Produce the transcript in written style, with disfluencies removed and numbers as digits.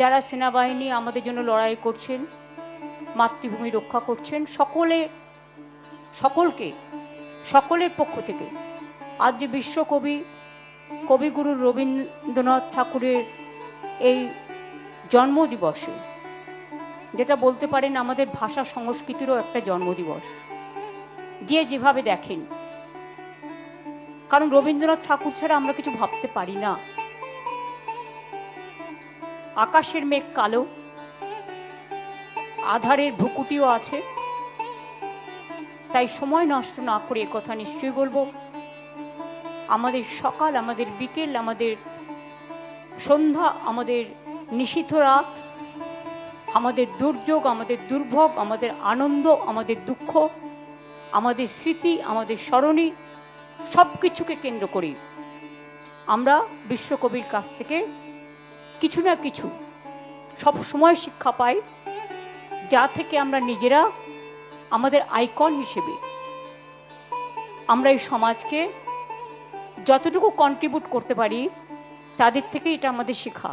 যারা সেনাবাহিনী আমাদের জন্য লড়াই করছেন, মাতৃভূমি রক্ষা করছেন, সকলের পক্ষ থেকে আজ যে বিশ্বকবি কবিগুরু রবীন্দ্রনাথ ঠাকুরের এই জন্মদিবসে, যেটা বলতে পারেন আমাদের ভাষা সংস্কৃতিরও একটা জন্মদিবস, যে যেভাবে দেখেন, কারণ রবীন্দ্রনাথ ঠাকুর ছাড়া আমরা কিছু ভাবতে পারি না। আকাশের মেঘ কালো, আধারের ভ্রুকুটিও আছে, তাই সময় নষ্ট না করে কথা নিশ্চয়ই বলবো, আমাদের সকাল, আমাদের বিকেল, আমাদের সন্ধ্যা, আমাদের নিশীথ রাত, আমাদের দুর্যোগ, আমাদের দুর্ভোগ, আমাদের আনন্দ, আমাদের দুঃখ, আমাদের স্মৃতি, আমাদের স্মরণী, সব কিছুকে কেন্দ্র করি আমরা বিশ্বকবির কাছ থেকে কিছু না কিছু সব সময় শিক্ষা পাই, যা থেকে আমরা নিজেরা আমাদের আইকন হিসেবে আমরা এই সমাজকে যতটুকু কন্ট্রিবিউট করতে পারি, তাদের থেকে এটা আমাদের শেখা।